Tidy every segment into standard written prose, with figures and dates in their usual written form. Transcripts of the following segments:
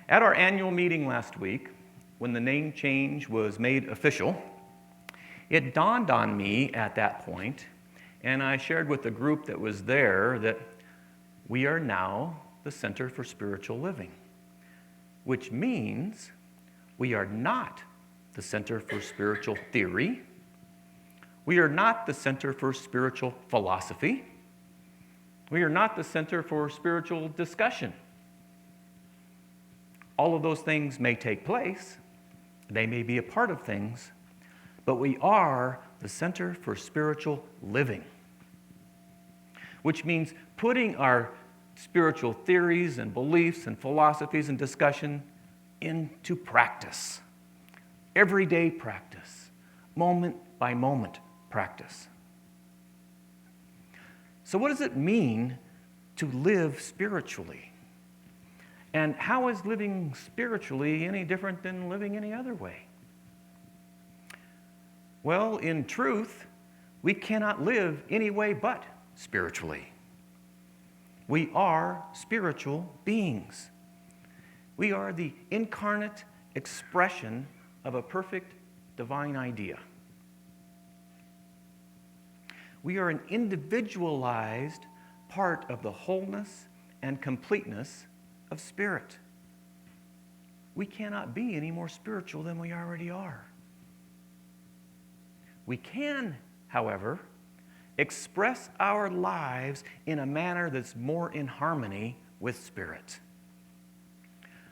At our annual meeting last week, when the name change was made official, it dawned on me at that point, and I shared with the group that was there, that we are now the Center for Spiritual Living, which means we are not the Center for Spiritual Theory. We are not the Center for Spiritual Philosophy. We are not the Center for Spiritual Discussion. All of those things may take place. They may be a part of things, but we are the Center for Spiritual Living, which means putting our spiritual theories and beliefs and philosophies and discussion into practice. Everyday practice, moment by moment practice. So what does it mean to live spiritually? And how is living spiritually any different than living any other way? Well, in truth, we cannot live any way but spiritually. We are spiritual beings. We are the incarnate expression of a perfect divine idea. We are an individualized part of the wholeness and completeness of spirit. We cannot be any more spiritual than we already are. We can, however, express our lives in a manner that's more in harmony with spirit.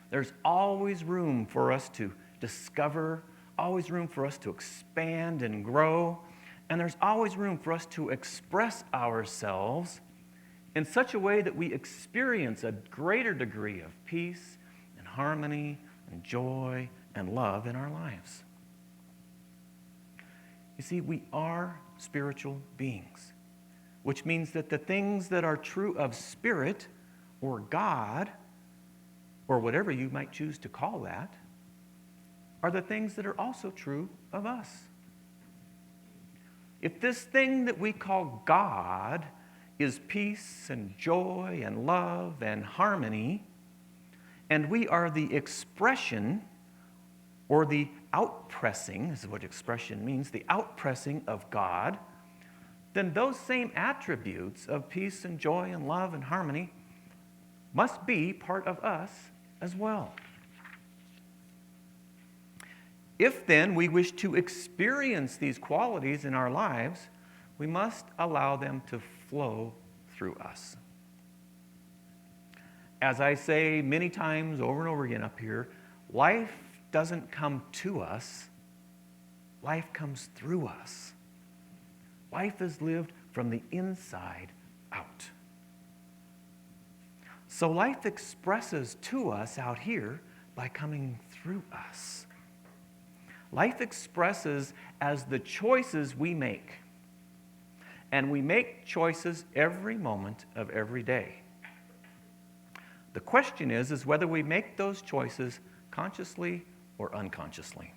There's always room for us to discover, always room for us to expand and grow, and there's always room for us to express ourselves in such a way that we experience a greater degree of peace and harmony and joy and love in our lives. You see, we are spiritual beings, which means that the things that are true of spirit or God, or whatever you might choose to call that, are the things that are also true of us. If this thing that we call God is peace and joy and love and harmony, and we are the expression or the outpressing, this is what expression means, the outpressing of God, then those same attributes of peace and joy and love and harmony must be part of us as well. If then we wish to experience these qualities in our lives, we must allow them to flow through us. As I say many times over and over again up here, life doesn't come to us, life comes through us. Life is lived from the inside out. So life expresses to us out here by coming through us. Life expresses as the choices we make. And we make choices every moment of every day. The question is whether we make those choices consciously or unconsciously.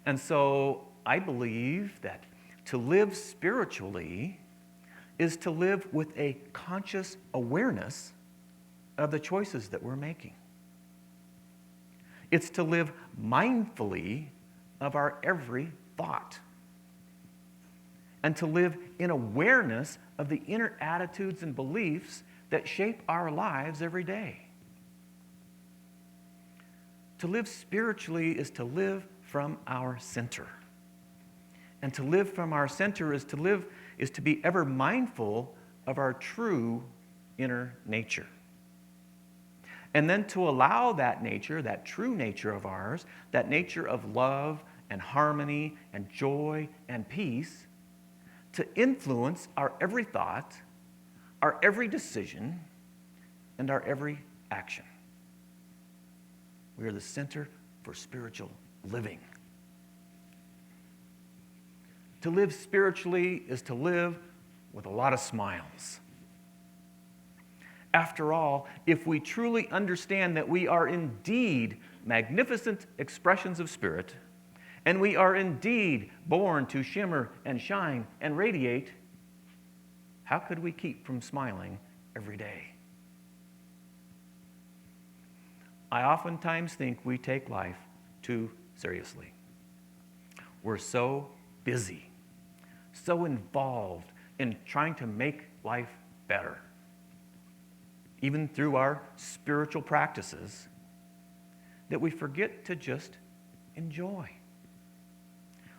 And so I believe that to live spiritually is to live with a conscious awareness of the choices that we're making. It's to live mindfully of our every thought. And to live in awareness of the inner attitudes and beliefs that shape our lives every day. To live spiritually is to live from our center. And to live from our center is to be ever mindful of our true inner nature. And then to allow that nature, that true nature of ours, that nature of love and harmony and joy and peace, to influence our every thought, our every decision, and our every action. We are the Center for Spiritual Living. To live spiritually is to live with a lot of smiles. After all, if we truly understand that we are indeed magnificent expressions of spirit, and we are indeed born to shimmer and shine and radiate, how could we keep from smiling every day? I oftentimes think we take life too seriously. We're so busy, so involved in trying to make life better, even through our spiritual practices, that we forget to just enjoy.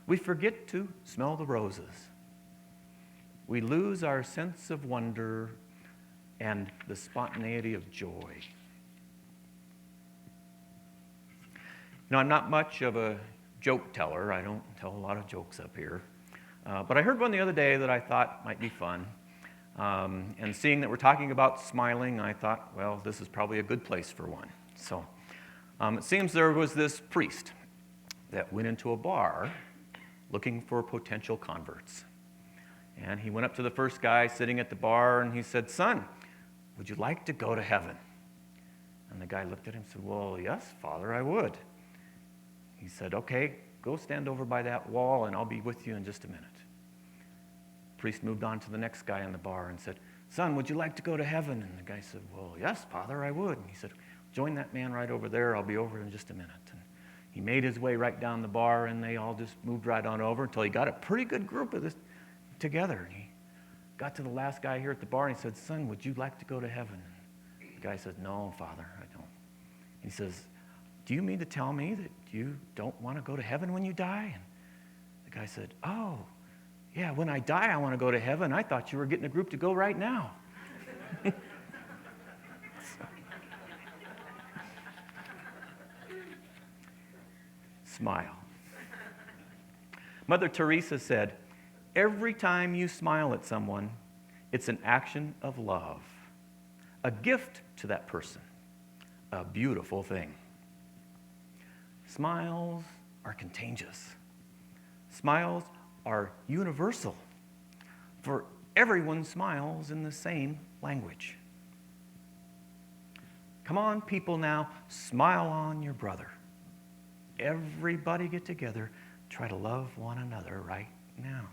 We forget to smell the roses. We lose our sense of wonder and the spontaneity of joy. I'm not much of a joke teller. I don't tell a lot of jokes up here. But I heard one the other day that I thought might be fun. And seeing that we're talking about smiling, I thought, well, this is probably a good place for one. So it seems there was this priest that went into a bar looking for potential converts. And he went up to the first guy sitting at the bar and he said, "Son, would you like to go to heaven?" And the guy looked at him and said, "Well, yes, Father, I would." He said, "Okay, go stand over by that wall and I'll be with you in just a minute." The priest moved on to the next guy in the bar and said, "Son, would you like to go to heaven?" And the guy said, "Well, yes, Father, I would." And he said, "Join that man right over there. I'll be over in just a minute." And he made his way right down the bar and they all just moved right on over until he got a pretty good group of this together. And he got to the last guy here at the bar and he said, "Son, would you like to go to heaven?" And the guy said, "No, Father, I don't." He says, "Do you mean to tell me that you don't want to go to heaven when you die?" And the guy said, "Oh, yeah, when I die, I want to go to heaven. I thought you were getting a group to go right now." Smile. Mother Teresa said, "Every time you smile at someone, it's an action of love, a gift to that person, a beautiful thing." Smiles are contagious. Smiles are universal, for everyone smiles in the same language. Come on, people, now, smile on your brother. Everybody get together, try to love one another right now.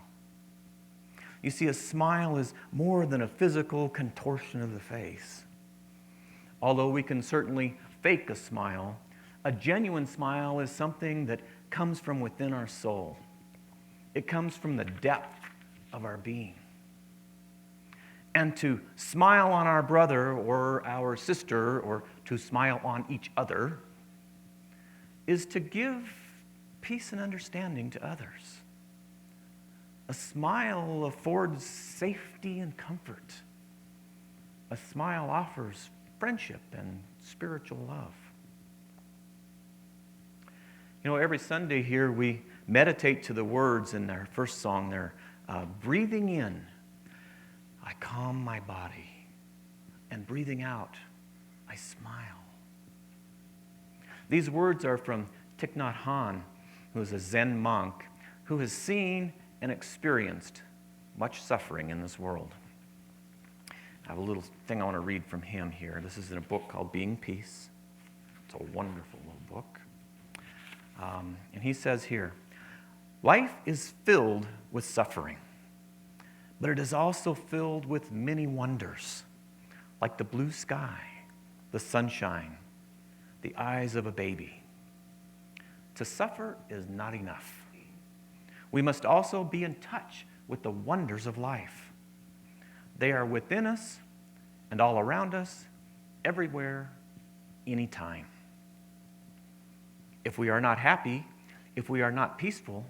You see, a smile is more than a physical contortion of the face. Although we can certainly fake a smile, a genuine smile is something that comes from within our soul. It comes from the depth of our being. And to smile on our brother or our sister, or to smile on each other, is to give peace and understanding to others. A smile affords safety and comfort. A smile offers friendship and spiritual love. Every Sunday here we meditate to the words in our first song there. Breathing in, I calm my body. And breathing out, I smile. These words are from Thich Nhat Hanh, who is a Zen monk who has seen and experienced much suffering in this world. I have a little thing I want to read from him here. This is in a book called Being Peace. It's a wonderful little book. And he says here, "Life is filled with suffering, but it is also filled with many wonders, like the blue sky, the sunshine, the eyes of a baby. To suffer is not enough. We must also be in touch with the wonders of life. They are within us and all around us, everywhere, anytime. If we are not happy, if we are not peaceful,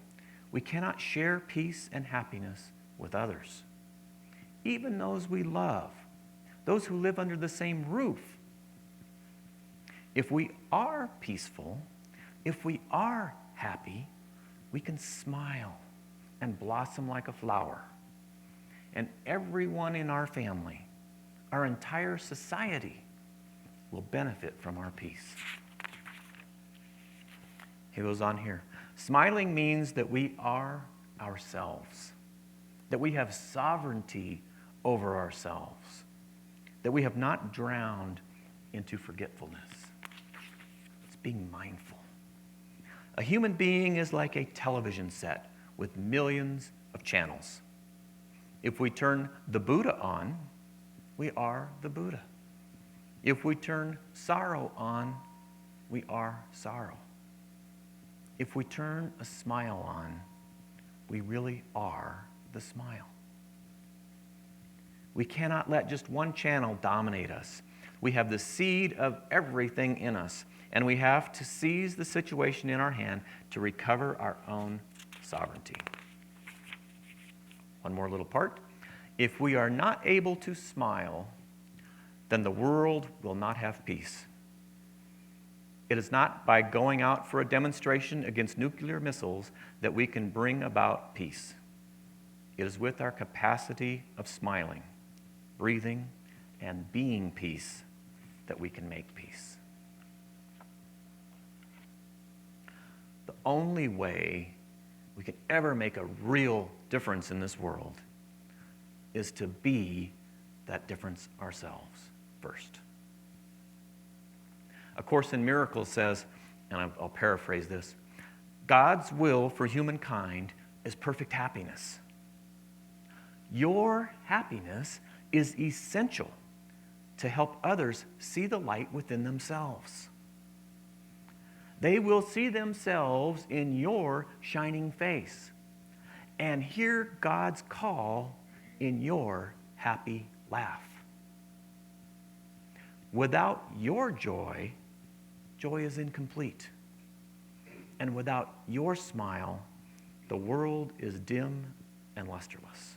we cannot share peace and happiness with others. Even those we love, those who live under the same roof. If we are peaceful, if we are happy, we can smile and blossom like a flower. And everyone in our family, our entire society, will benefit from our peace." He goes on here. Smiling means that we are ourselves, that we have sovereignty over ourselves, that we have not drowned into forgetfulness. It's being mindful. A human being is like a television set with millions of channels. If we turn the Buddha on, we are the Buddha. If we turn sorrow on, we are sorrow. If we turn a smile on, we really are the smile. We cannot let just one channel dominate us. We have the seed of everything in us, and we have to seize the situation in our hand to recover our own sovereignty. One more little part. If we are not able to smile, then the world will not have peace. It is not by going out for a demonstration against nuclear missiles that we can bring about peace. It is with our capacity of smiling, breathing, and being peace that we can make peace. The only way we can ever make a real difference in this world is to be that difference ourselves first. A Course in Miracles says, and I'll paraphrase this, God's will for humankind is perfect happiness. Your happiness is essential to help others see the light within themselves. They will see themselves in your shining face and hear God's call in your happy laugh. Without your joy, joy is incomplete. And without your smile, the world is dim and lusterless.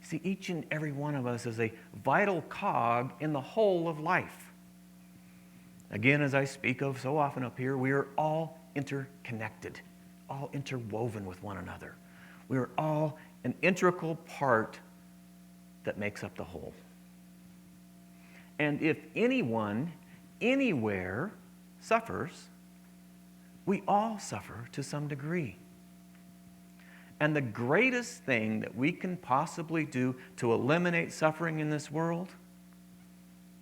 See, each and every one of us is a vital cog in the whole of life. Again, as I speak of so often up here, we are all interconnected, all interwoven with one another. We are all an integral part that makes up the whole. And if anyone, anywhere, suffers, we all suffer to some degree. And the greatest thing that we can possibly do to eliminate suffering in this world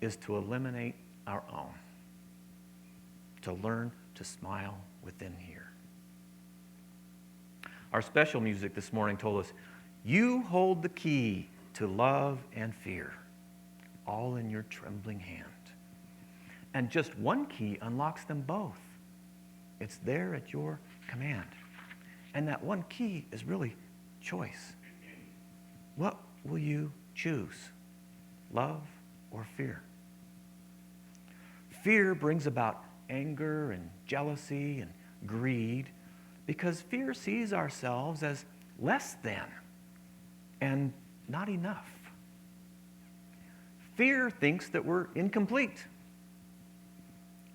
is to eliminate our own. To learn to smile within here. Our special music this morning told us, you hold the key to love and fear, all in your trembling hand. And just one key unlocks them both. It's there at your command. And that one key is really choice. What will you choose? Love or fear? Fear brings about anger and jealousy and greed because fear sees ourselves as less than and not enough. Fear thinks that we're incomplete.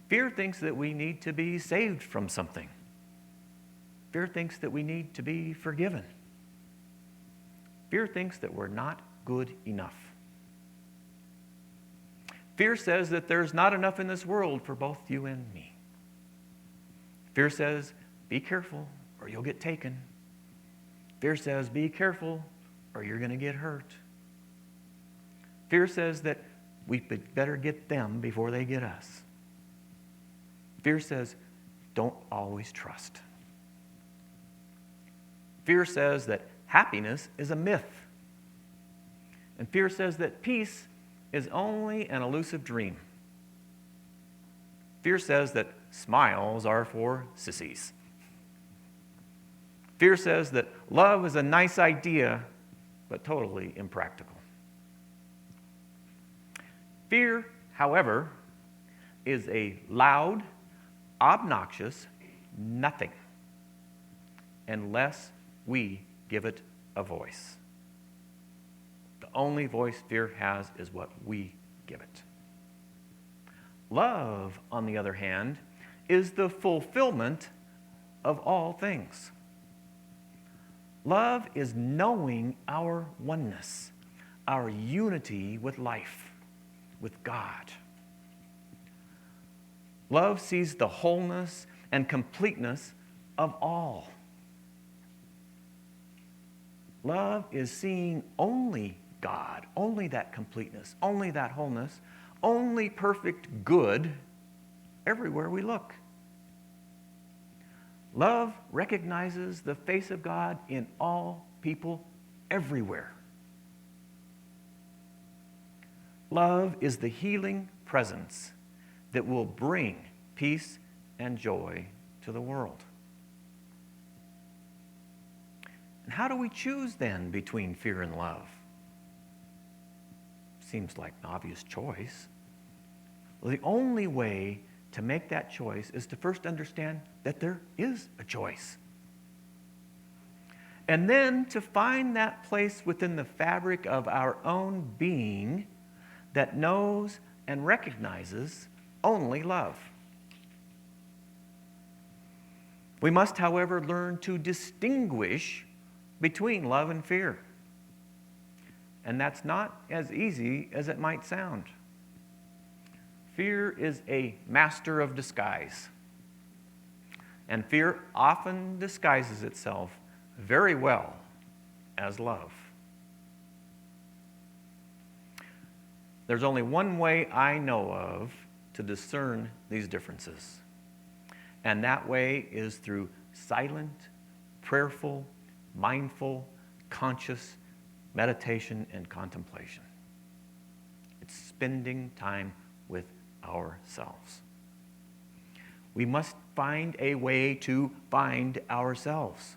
Fear thinks that we need to be saved from something. Fear thinks that we need to be forgiven. Fear thinks that we're not good enough. Fear says that there's not enough in this world for both you and me. Fear says, be careful or you'll get taken. Fear says, be careful or you're going to get hurt. Fear says that we better get them before they get us. Fear says, don't always trust. Fear says that happiness is a myth. And fear says that peace is only an elusive dream. Fear says that smiles are for sissies. Fear says that love is a nice idea, but totally impractical. Fear, however, is a loud, obnoxious nothing unless we give it a voice. The only voice fear has is what we give it. Love, on the other hand, is the fulfillment of all things. Love is knowing our oneness, our unity with life, with God. Love sees the wholeness and completeness of all. Love is seeing only God, only that completeness, only that wholeness, only perfect good everywhere we look. Love recognizes the face of God in all people everywhere. Love is the healing presence that will bring peace and joy to the world. And how do we choose then between fear and love? Seems like an obvious choice. Well, the only way to make that choice is to first understand that there is a choice. And then to find that place within the fabric of our own being that knows and recognizes only love. We must, however, learn to distinguish between love and fear. And that's not as easy as it might sound. Fear is a master of disguise. And fear often disguises itself very well as love. There's only one way I know of to discern these differences. And that way is through silent, prayerful, mindful, conscious meditation and contemplation. It's spending time with ourselves. We must find a way to find ourselves,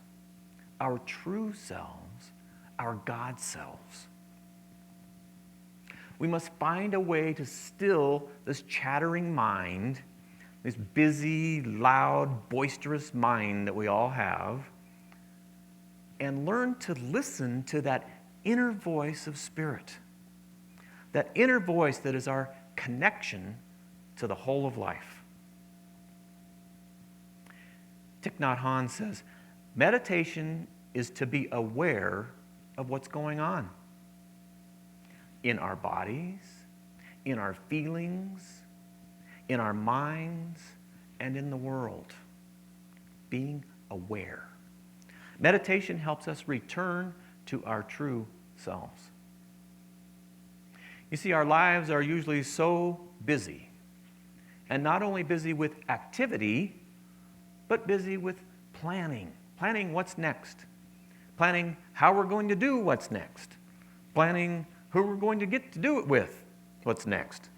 our true selves, our God selves. We must find a way to still this chattering mind, this busy, loud, boisterous mind that we all have, and learn to listen to that inner voice of spirit, that inner voice that is our connection to the whole of life. Thich Nhat Hanh says, meditation is to be aware of what's going on in our bodies, in our feelings, in our minds, and in the world. Being aware. Meditation helps us return to our true selves. You see, our lives are usually so busy, and not only busy with activity, but busy with planning. Planning what's next. Planning how we're going to do what's next. Planning who we're going to get to do it with what's next.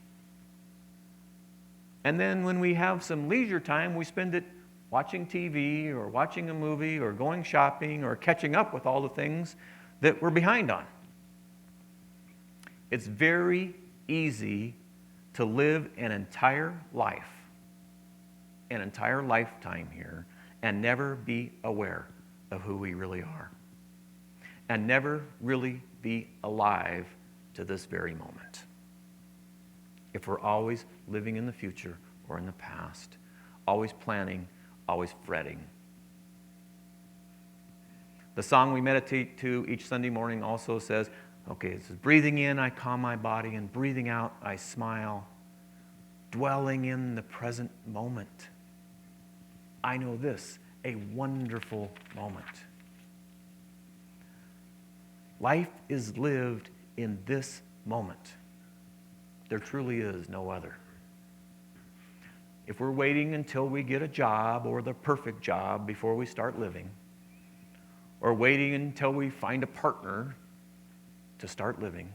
And then when we have some leisure time, we spend it watching TV or watching a movie or going shopping or catching up with all the things that we're behind on. It's very easy to live an entire life, an entire lifetime here, and never be aware of who we really are, and never really be alive to this very moment. If we're always living in the future or in the past, always planning, always fretting. The song we meditate to each Sunday morning also says, okay, it says, breathing in, I calm my body, and breathing out, I smile, dwelling in the present moment. I know this, a wonderful moment. Life is lived in this moment. There truly is no other. If we're waiting until we get a job or the perfect job before we start living, or waiting until we find a partner to start living,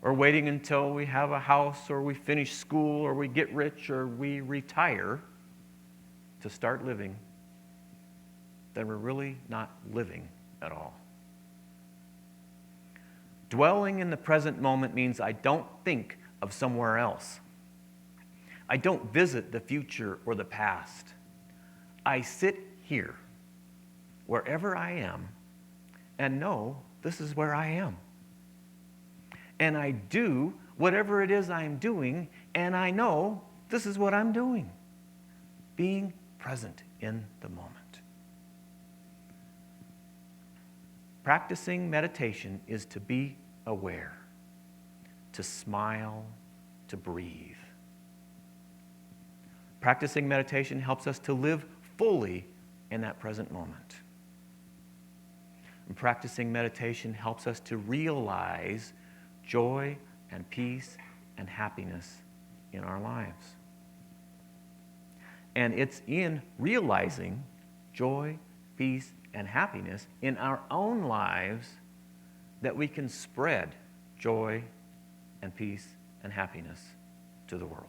or waiting until we have a house or we finish school or we get rich or we retire to start living, then we're really not living at all. Dwelling in the present moment means I don't think of somewhere else. I don't visit the future or the past. I sit here, wherever I am, and know this is where I am. And I do whatever it is I'm doing, and I know this is what I'm doing. Being present in the moment. Practicing meditation is to be aware, to smile, to breathe. Practicing meditation helps us to live fully in that present moment. And practicing meditation helps us to realize joy and peace and happiness in our lives. And it's in realizing joy, peace, and happiness in our own lives that we can spread joy and peace and happiness to the world.